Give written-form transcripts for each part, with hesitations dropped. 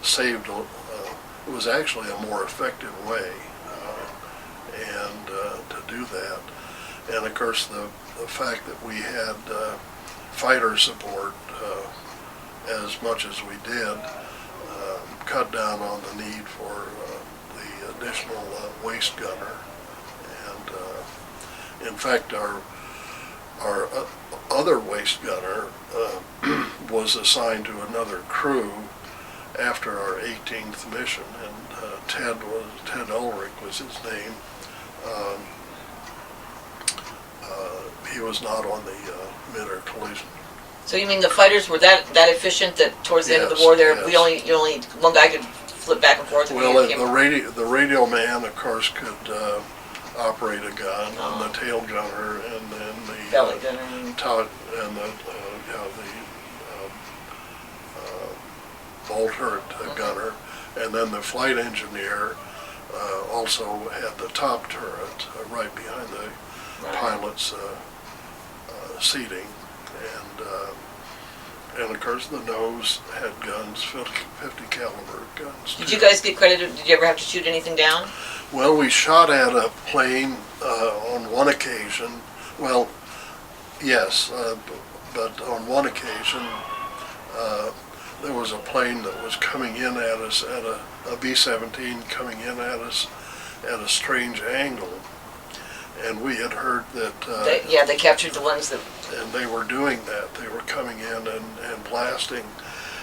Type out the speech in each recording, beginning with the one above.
saved, it was actually a more effective way and to do that. And of course the fact that we had fighter support as much as we did cut down on the need for the additional waist gunner. And in fact our other waist gunner was assigned to another crew after our 18th mission, and Ted Ulrich was his name. He was not on the mid-air collision. So you mean the fighters were that efficient that towards the end of the war there, yes. you only one guy could flip back and forth? Well, the radio man, of course, could operate a gun, and the tail gunner, and then the belly gunner, and the ball turret gunner, and then the flight engineer also had the top turret right behind the pilot's seating, and of course the nose had guns, 50 caliber guns. Did you guys get credited? Did you ever have to shoot anything down? Well, we shot at a plane on one occasion. Well, yes, but on one occasion there was a plane that was coming in at us at a B-17 coming in at us at a strange angle, and we had heard that they captured the ones that, and they were doing that. They were coming in and blasting.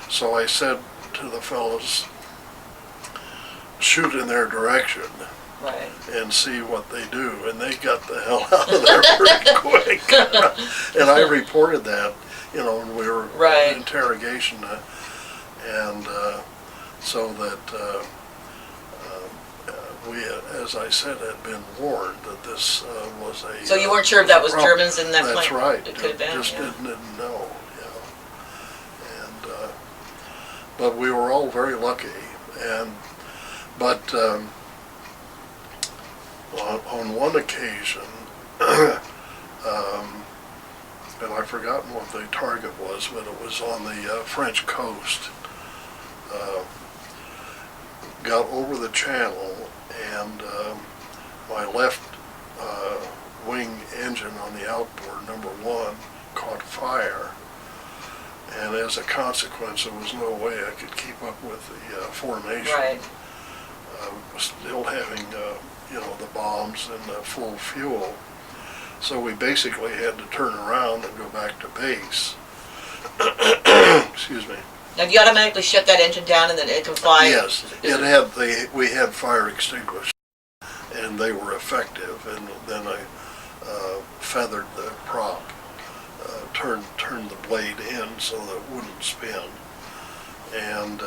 So I said to the fellows, shoot in their direction. right. And see what they do, and they got the hell out of there pretty quick. And I reported that, when we were in interrogation, and so that we, as I said, had been warned that this was a. So you weren't sure if that was Germans in that plane? That's right. It could have been. Just didn't know. Yeah. And but we were all very lucky, but. On one occasion, and I've forgotten what the target was, but it was on the French coast, got over the channel, and my left wing engine on the outboard, number one, caught fire. And as a consequence, there was no way I could keep up with the formation. Right. Still having the bombs and the full fuel. So we basically had to turn around and go back to base. Excuse me. Now, do you automatically shut that engine down and then it can fly? Yes, we had fire extinguishers, and they were effective. And then I feathered the prop, turned the blade in so that it wouldn't spin, and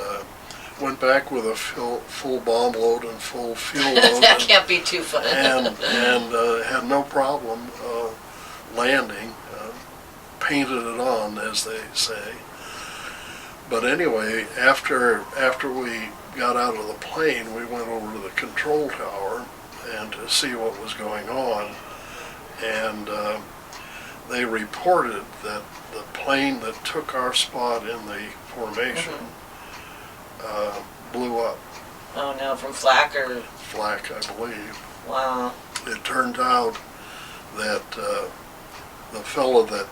went back with a full bomb load and full fuel load. That can't be too fun. and had no problem landing. Painted it on, as they say. But anyway, after we got out of the plane, we went over to the control tower and to see what was going on. And they reported that the plane that took our spot in the formation blew up. Oh no, from flak or? Flak, I believe. Wow. It turned out that the fellow that,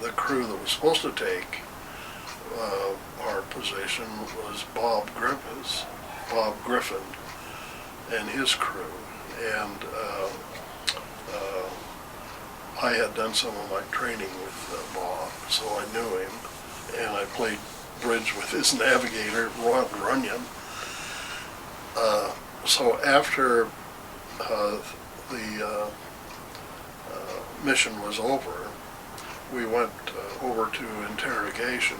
the crew that was supposed to take our position was Bob Griffin and his crew. And I had done some of my training with Bob, so I knew him, and I played bridge with his navigator, Ron Runyon. So after the mission was over, we went over to interrogation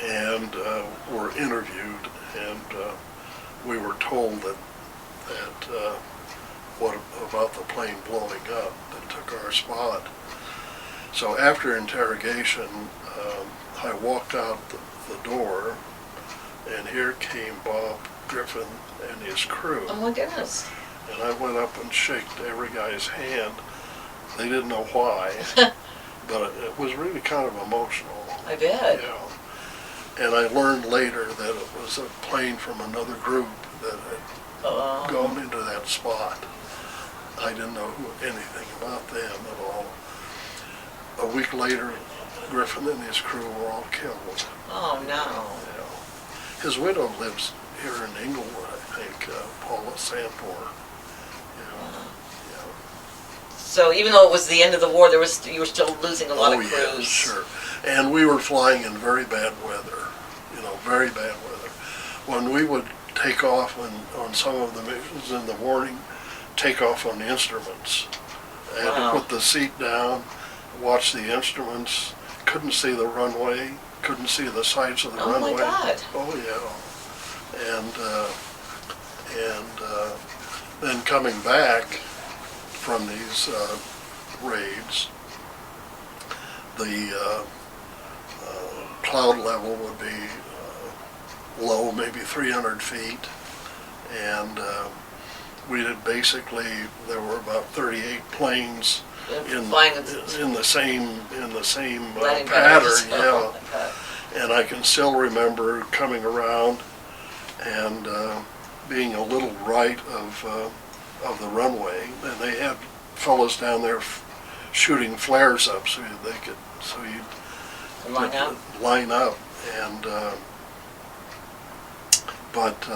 and were interviewed, and we were told that what about the plane blowing up that took our spot. So after interrogation, I walked out the door, and here came Bob Griffin and his crew. Oh my goodness. And I went up and shook every guy's hand. They didn't know why, but it was really kind of emotional. I bet. Yeah. And I learned later that it was a plane from another group that had gone into that spot. I didn't know anything about them at all. A week later, Griffin and his crew were all killed. Oh, no. Yeah. His widow lives here in Englewood, I think, Paula Santor. Yeah. Yeah. So even though it was the end of the war, you were still losing a lot of crews. Yeah, sure. And we were flying in very bad weather, very bad weather. When we would take off on some of the missions in the morning, take off on the instruments. I had to put the seat down, watch the instruments, couldn't see the runway, couldn't see the sides of the runway. Oh my God. Oh yeah. And then coming back from these raids, the cloud level would be low, maybe 300 feet, and we did basically, there were about 38 planes in the same pattern, yeah. And I can still remember coming around and being a little right of the runway, and they had fellows down there shooting flares up so you'd line up, and but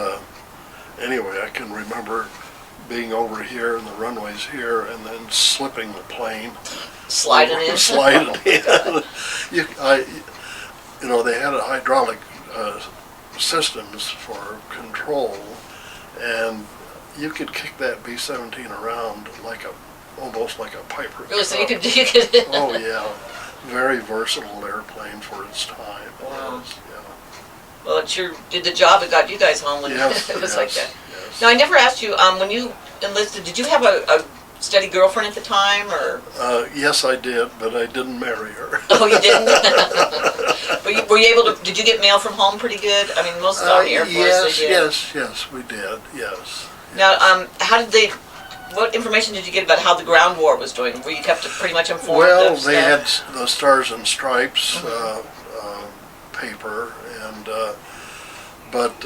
anyway, I can remember being over here and the runway's here, and then slipping the plane, sliding in. They had a hydraulic systems for control, and you could kick that B-17 around almost like a Piper. Really? So you could. Oh yeah, very versatile airplane for its time. Wow. Yes, yeah. Well, it sure did the job. It got you guys home when it was like that. Yes. Now, I never asked you, when you enlisted, did you have a steady girlfriend at the time, or? Yes, I did, but I didn't marry her. Oh, you didn't? Were you able to, did you get mail from home pretty good? I mean, most of the Army Air Force, they did. Yes, we did, yes. Now, what information did you get about how the ground war was doing? Were you kept pretty much informed Well, of they had stuff? the Stars and Stripes paper, and but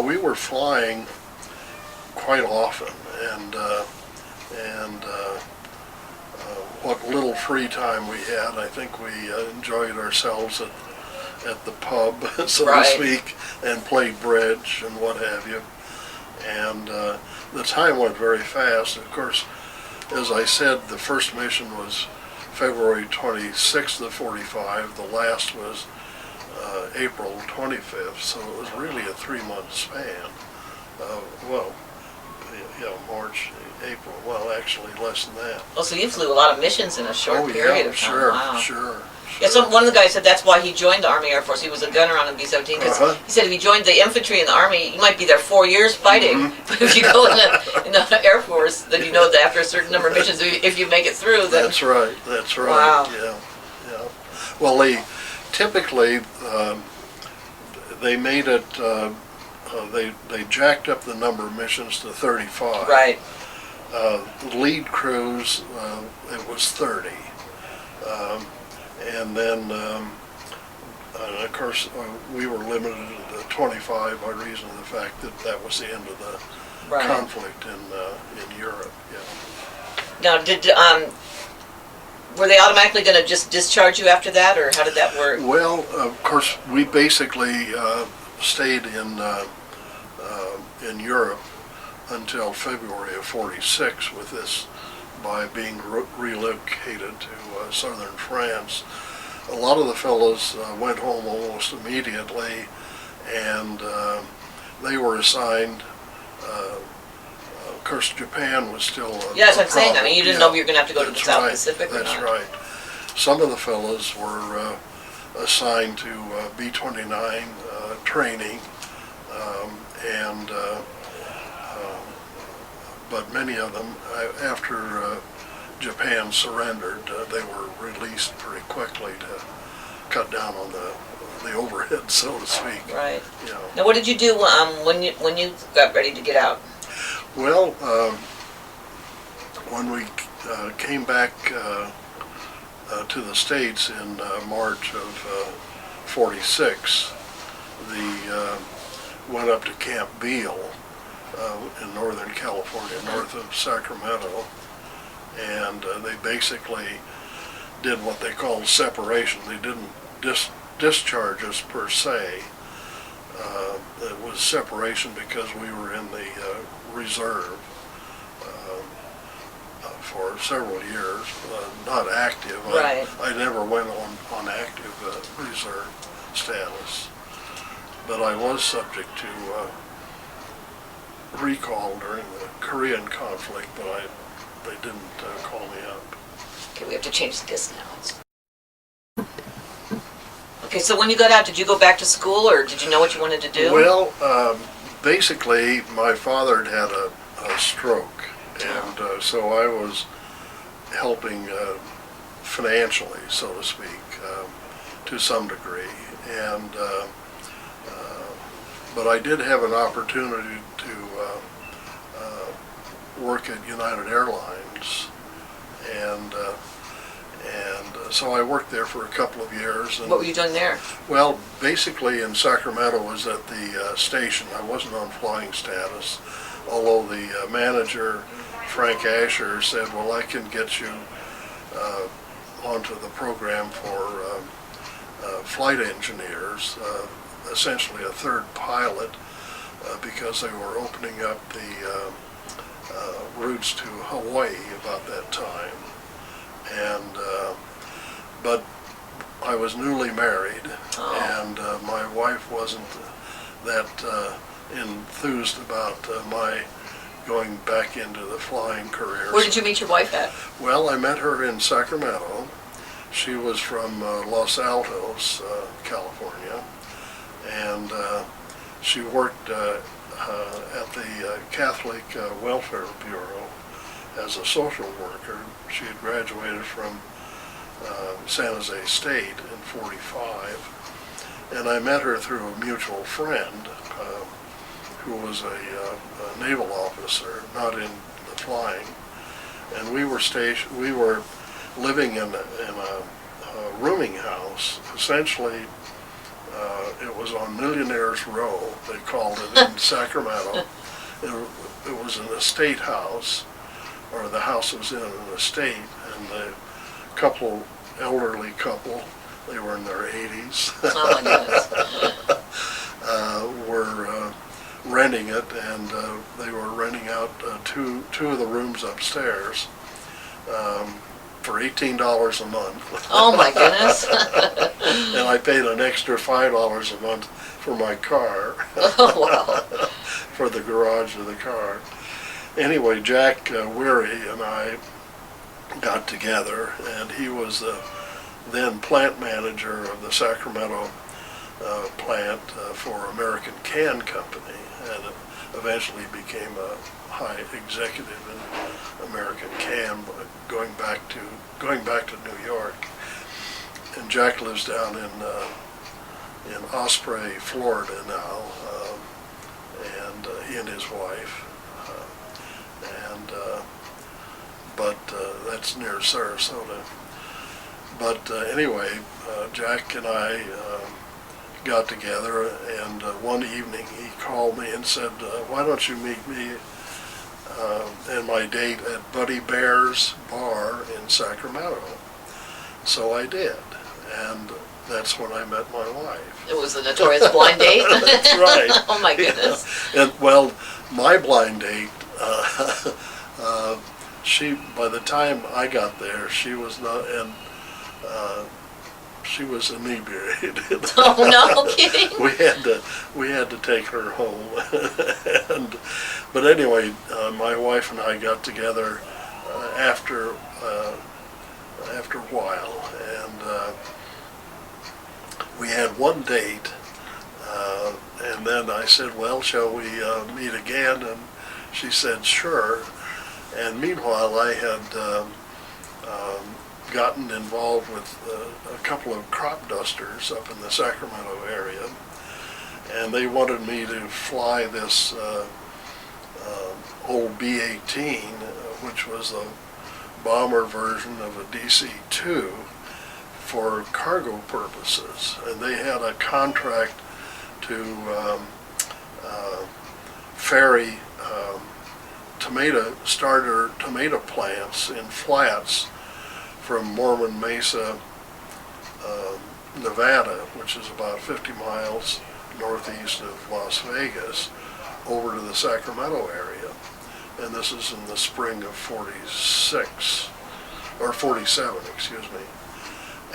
we were flying quite often, and what little free time we had, I think we enjoyed ourselves at the pub, so to speak, and played bridge and what have you. And the time went very fast. Of course, as I said, the first mission was February 26th of 45. The last was April 25th, so it was really a 3-month span. March, April, well, actually less than that. Oh, so you flew a lot of missions in a short period of time. Sure, wow. Sure. Yeah, so one of the guys said that's why he joined the Army Air Force. He was a gunner on a B-17, because he said if you joined the infantry in the Army, you might be there 4 years fighting. But if you go in the Air Force, then you know that after a certain number of missions, if you make it through, then... That's right. Wow. Yeah. Well, typically, they made it, they jacked up the number of missions to 35. Right. The lead crews, it was 30. And then, of course, we were limited to 25 by reason of the fact that was the end of the conflict in Europe. Yeah. Now, were they automatically going to just discharge you after that, or how did that work? Well, of course, we basically stayed in Europe until February of 46 with this, by being relocated to southern France. A lot of the fellows went home almost immediately, and they were assigned, of course Japan was still a Yeah, that's what I'm saying. I mean, you didn't know if you were going to have to go to the South Pacific or not. That's right. Some of the fellows were assigned to B-29 training, but many of them, after Japan surrendered, they were released pretty quickly to cut down on the overhead, so to speak. Right. You know. Now, what did you do when you got ready to get out? Well, when we came back to the States in March of 46, went up to Camp Beale in Northern California, north of Sacramento, and they basically did what they called separation. They didn't discharge us per se. It was separation because we were in the reserve for several years, not active. Right. I never went on active reserve status, but I was subject to recall during the Korean conflict, but they didn't call me up. Okay, we have to change this now. Okay, so when you got out, did you go back to school, or did you know what you wanted to do? Well, basically, my father had a stroke, and so I was helping financially, so to speak, to some degree. And but I did have an opportunity to work at United Airlines, and so I worked there for a couple of years. And, what were you doing there? well, basically in Sacramento was at the station. I wasn't on flying status, although the manager, Frank Asher, said, well, I can get you onto the program for flight engineers, essentially a third pilot, because they were opening up the routes to Hawaii about that time. And but I was newly married, and my wife wasn't that enthused about my going back into the flying career. Where did you meet your wife at? Well, I met her in Sacramento. She was from Los Altos, California, and she worked at the Catholic Welfare Bureau as a social worker. She had graduated from San Jose State in '45, and I met her through a mutual friend who was a naval officer, not in the flying, and we were living in a rooming house. Essentially, it was on Millionaires Row, they called it, in Sacramento. It was an estate house, or the house was in an estate, and the elderly couple, they were in their 80s, Oh my goodness. were renting it, and they were renting out two of the rooms upstairs for $18 a month. Oh my goodness. And I paid an extra $5 a month for my car. Oh wow. For the garage of the car. Anyway, Jack Weary and I got together, and he was then plant manager of the Sacramento plant for American Can Company, and eventually became a high executive in American Can, going back to New York. And Jack lives down in Osprey, Florida now, and he and his wife. But that's near Sarasota. But anyway, Jack and I got together, and one evening he called me and said, why don't you meet me and my date at Buddy Bear's bar in Sacramento? So I did, and that's when I met my wife. It was the notorious blind date? That's right. Oh my goodness. Yeah. And well, my blind date, by the time I got there, she was not, and she was inebriated. Oh no, kidding. We had to take her home. But anyway, my wife and I got together after a while, and we had one date, and then I said, well, shall we meet again? And she said, sure. And meanwhile, I had gotten involved with a couple of crop dusters up in the Sacramento area, and they wanted me to fly this old B-18, which was a bomber version of a DC-2 for cargo purposes. And they had a contract to to ferry starter tomato plants in flats from Mormon Mesa, Nevada, which is about 50 miles northeast of Las Vegas, over to the Sacramento area. And this is in the spring of 46, or 47, excuse me.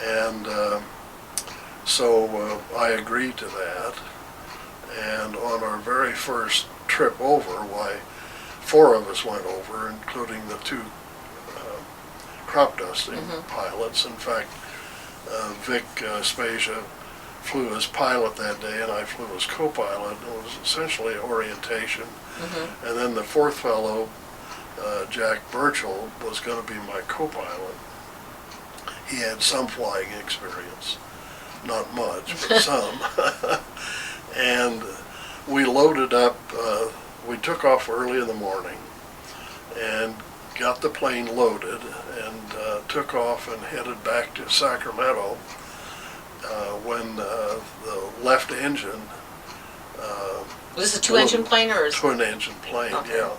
And so I agreed to that. And on our very first trip over, why, 4 of us went over, including the 2 crop dusting pilots. In fact, Vic Spezia flew as pilot that day, and I flew as co-pilot. It was essentially orientation. And then the 4th fellow, Jack Burchell, was going to be my co-pilot. He had some flying experience, not much, but some. And we loaded up, we took off early in the morning and got the plane loaded and took off and headed back to Sacramento when the left engine... was this a 2-engine plane or? Twin engine plane, okay. yeah.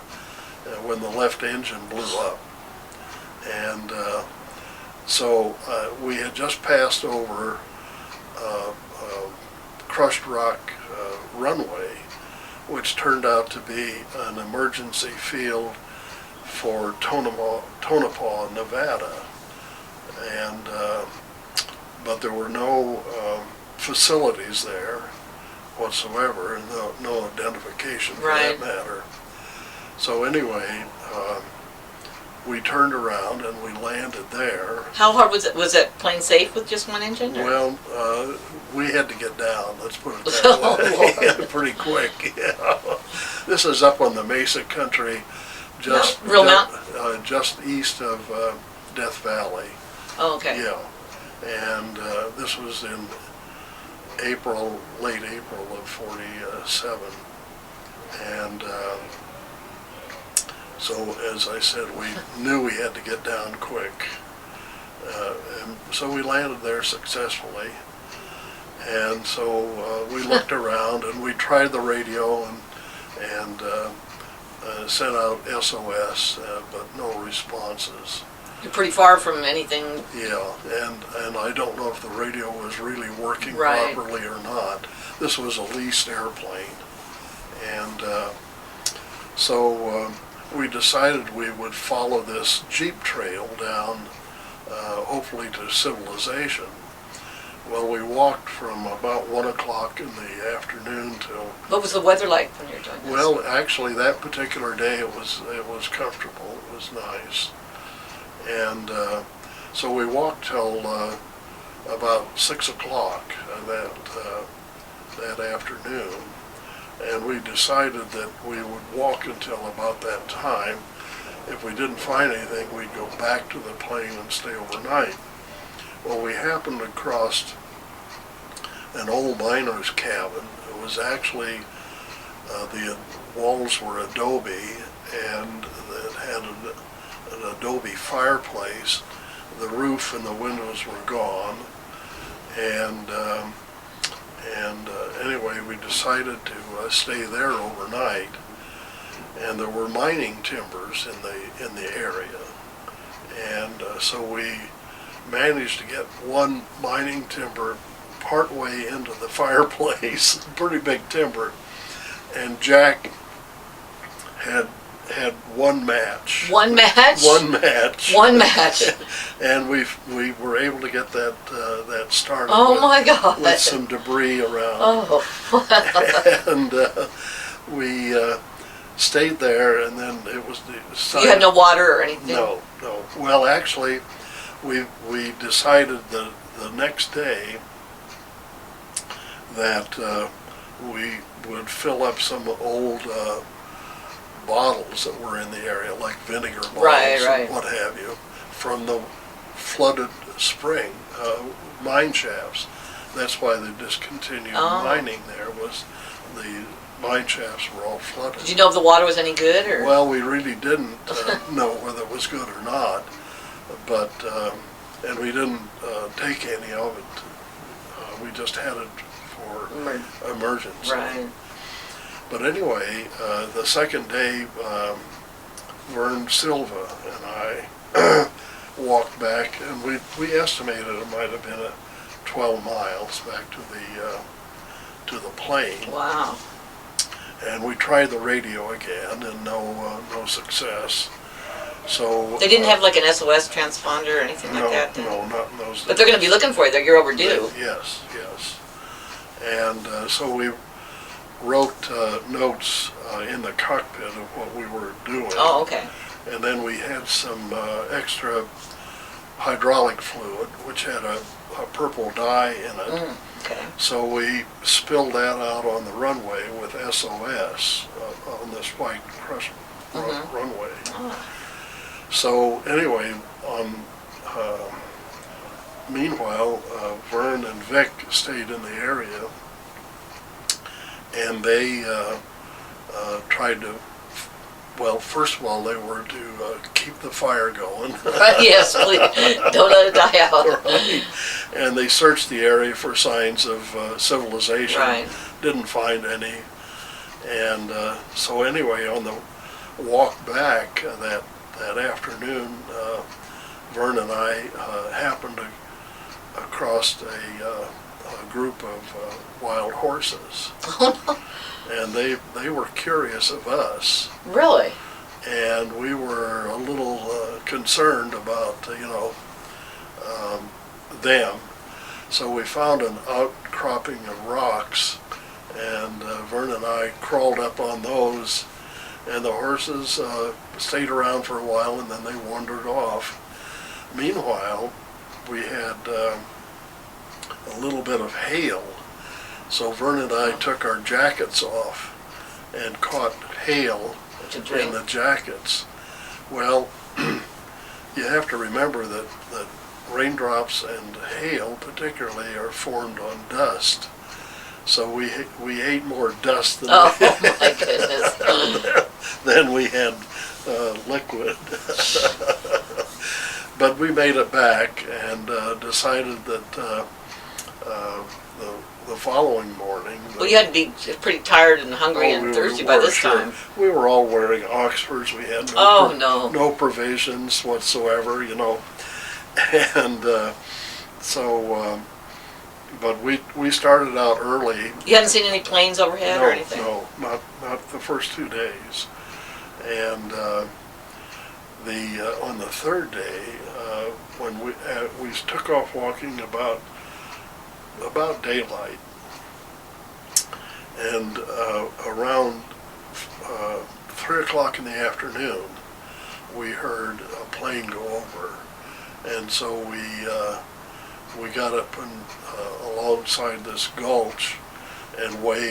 When the left engine blew up. And so we had just passed over crushed rock runway, which turned out to be an emergency field for Tonopah, Nevada. And but there were no facilities there whatsoever, and no identification for that matter. So anyway, we turned around and we landed there. How hard was it? Was that plane safe with just 1 engine? Or? Well, we had to get down, let's put it that way, pretty quick. Yeah. This is up on the Mesa country, just just east of Death Valley. Oh, okay. Yeah, and this was in April, late April of 47, and so as I said, we knew we had to get down quick, and so we landed there successfully. And so we looked around and we tried the radio and sent out SOS, but no responses. You're pretty far from anything. Yeah, and I don't know if the radio was really working right. properly or not. This was a leased airplane. And so we decided we would follow this Jeep trail down, hopefully to civilization. Well, we walked from about 1 o'clock in the afternoon till... What was the weather like when you were doing this? Well, actually, that particular day it was comfortable. It was nice. And so we walked till about 6 o'clock that afternoon. And we decided that we would walk until about that time. If we didn't find anything, we'd go back to the plane and stay overnight. Well, we happened across an old miner's cabin. It was actually, the walls were adobe, and it had an adobe fireplace. The roof and the windows were gone, and anyway, we decided to stay there overnight. And there were mining timbers in the area, and so we managed to get one mining timber partway into the fireplace, pretty big timber, and Jack had one match. One match? One match. One match. And we were able to get that started. Oh my God. With some debris around. Oh. And we stayed there, and then it was decided. You had no water or anything? No. Well, actually, we decided the next day that we would fill up some old bottles that were in the area, like vinegar bottles and what have you, from the flooded spring mine shafts. That's why they discontinued mining there, was the mine shafts were all flooded. Did you know if the water was any good? Or? Well, we really didn't know whether it was good or not, but and we didn't take any of it. We just had it or emergency. Right. But anyway, the second day, Vern Silva and I walked back, and we estimated it might have been 12 miles back to the plane. Wow. And we tried the radio again, and no success. So They didn't have like an SOS transponder or anything like that? Then? No, not in those days. But they're going to be looking for you. You're overdue. Yes. And so we wrote notes in the cockpit of what we were doing. Oh, okay. And then we had some extra hydraulic fluid, which had a purple dye in it. Okay. So we spilled that out on the runway with SOS on this white crushed runway. Oh. So anyway, meanwhile, Vern and Vic stayed in the area, and they tried to, well, first of all, they were to keep the fire going. Yes, please. Don't let it die out. Right. And they searched the area for signs of civilization. Right. Didn't find any. And so anyway, on the walk back that afternoon, Vern and I happened across a group of wild horses. Oh, no. And they were curious of us. Really? And we were a little concerned about, them. So we found an outcropping of rocks, and Vern and I crawled up on those, and the horses stayed around for a while, and then they wandered off. Meanwhile, we had a little bit of hail, so Vern and I took our jackets off and caught hail in the jackets. Well, you have to remember that raindrops and hail particularly are formed on dust. So we ate more dust than my goodness. than we had liquid. But we made it back and decided that the following morning. Well, you had to be pretty tired and hungry and thirsty by this time. We were all wearing Oxfords. We had no provisions whatsoever, And but we started out early. You hadn't seen any planes overhead or anything? No, not the first 2 days. And on the third day, when we took off walking about daylight, and around 3 o'clock in the afternoon, we heard a plane go over, and so we got up and alongside this gulch and waved.